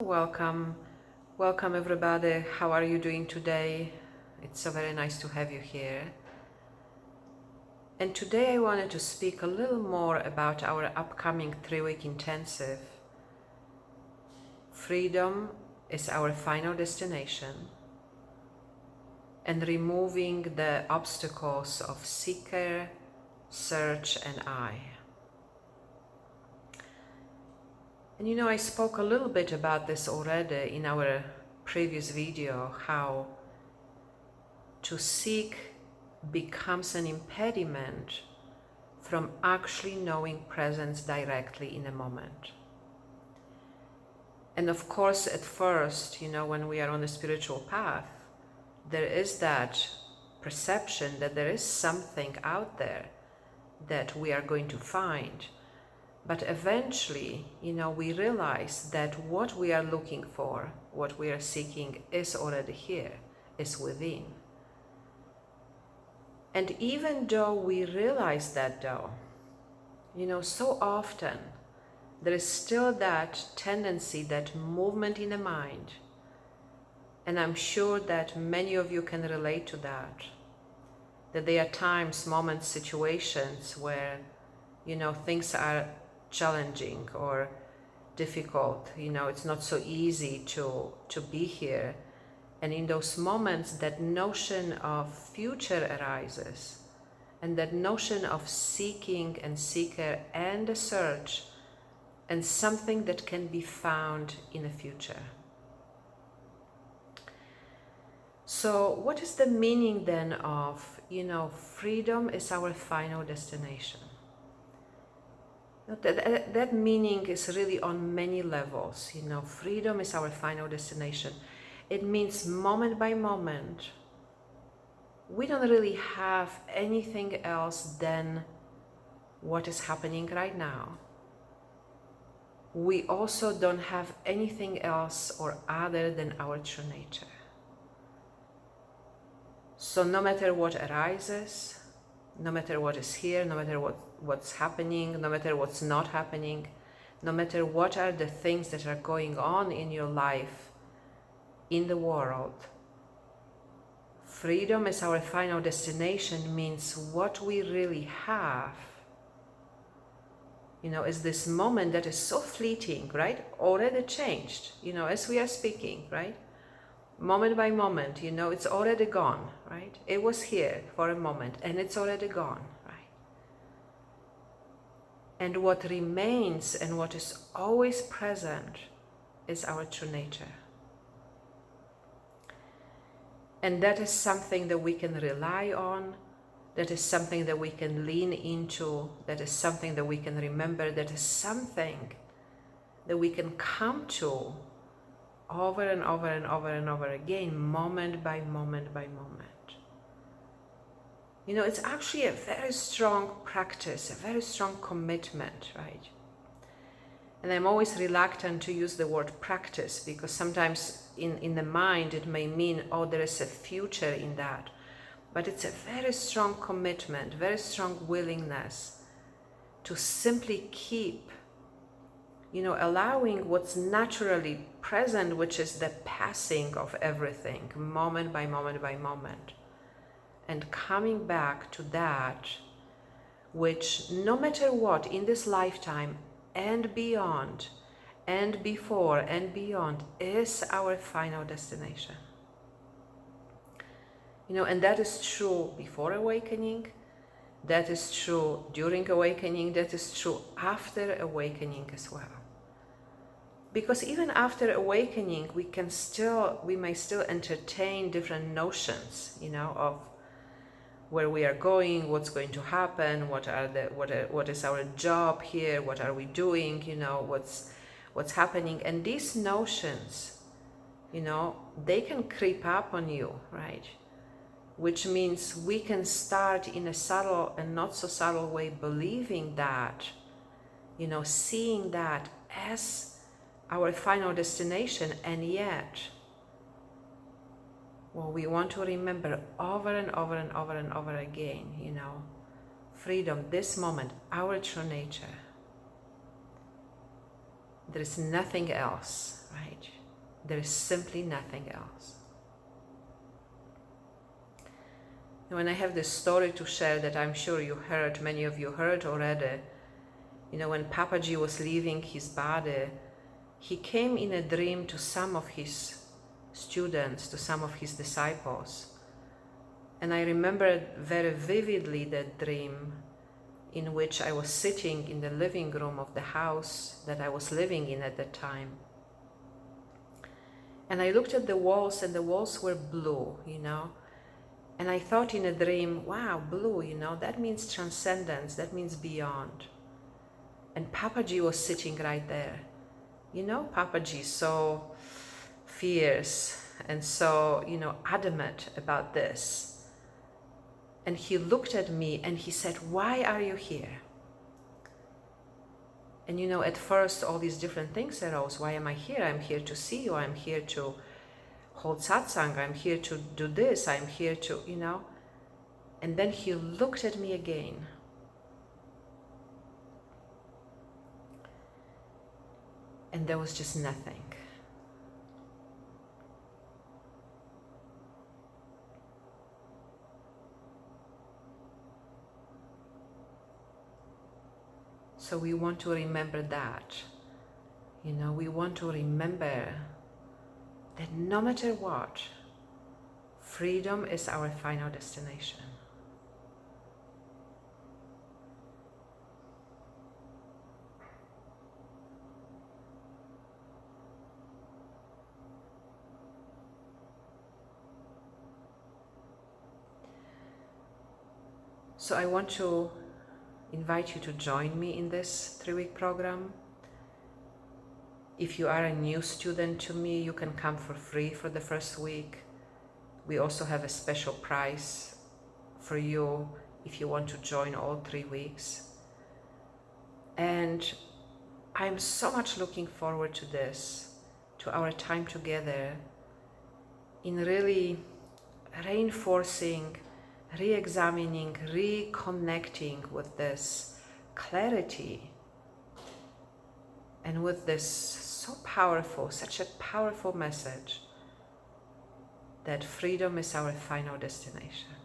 Welcome, welcome everybody. How are you doing today? It's so very nice to have you here. And today I wanted to speak a little more about our upcoming 3-week intensive. Freedom is our final destination, and removing the obstacles of seeker, search, and I. And I spoke a little bit about this already in our previous video, how to seek becomes an impediment from actually knowing presence directly in a moment. And of course, at first, when we are on the spiritual path, there is that perception that there is something out there that we are going to find. But eventually, we realize that what we are looking for, what we are seeking is already here, is within. And even though we realize that so often there is still that tendency, that movement in the mind. And I'm sure that many of you can relate to that there are times, moments, situations where, things are challenging or difficult. It's not so easy to be here. And in those moments, that notion of future arises, and that notion of seeking and seeker and a search, and something that can be found in the future. So what is the meaning then of, freedom is our final destination? That meaning is really on many levels. Freedom is our final destination. It means moment by moment, we don't really have anything else than what is happening right now. We also don't have anything else or other than our true nature. So no matter what arises, no matter what is here, no matter what's happening, no matter what's not happening, no matter what are the things that are going on in your life, in the world, freedom is our final destination means what we really have, is this moment that is so fleeting, right? Already changed, as we are speaking, right? Moment by moment, it's already gone, right? It was here for a moment and it's already gone, right? And what remains and what is always present is our true nature. And that is something that we can rely on, that is something that we can lean into, that is something that we can remember, that is something that we can come to over and over and over and over again, moment by moment by moment. It's actually a very strong practice, a very strong commitment, right? And I'm always reluctant to use the word practice because sometimes in the mind it may mean, oh, there is a future in that. But it's a very strong commitment, very strong willingness to simply keep allowing what's naturally present, which is the passing of everything, moment by moment by moment, and coming back to that which, no matter what, in this lifetime and beyond, and before and beyond, is our final destination. And that is true before awakening, that is true during awakening, that is true after awakening as well. Because even after awakening, we may still entertain different notions, of where we are going, what's going to happen, what is our job here, what are we doing, what's happening. And these notions, they can creep up on you, right? Which means we can start in a subtle and not so subtle way believing that, seeing that as our final destination, and yet what we want to remember over and over and over and over again, freedom, this moment, our true nature. There is nothing else, right? There is simply nothing else. When I have this story to share that I'm sure you heard, many of you heard already, when Papaji was leaving his body, he came in a dream to some of his students, to some of his disciples. And I remember very vividly that dream in which I was sitting in the living room of the house that I was living in at that time. And I looked at the walls, and the walls were blue, And I thought in a dream, wow, blue, that means transcendence, that means beyond. And Papaji was sitting right there. Papaji, so fierce and so, adamant about this. And he looked at me and he said, why are you here? And at first all these different things arose. Why am I here? I'm here to see you. I'm here to hold satsang. I'm here to do this. I'm here to, And then he looked at me again. And there was just nothing. So we want to remember that. We want to remember that no matter what, freedom is our final destination. So I want to invite you to join me in this 3-week program. If you are a new student to me, you can come for free for the first week. We also have a special price for you if you want to join all 3 weeks. And I'm so much looking forward to this, to our time together in really reinforcing, re-examining, reconnecting with this clarity and with this so powerful, such a powerful message that freedom is our final destination.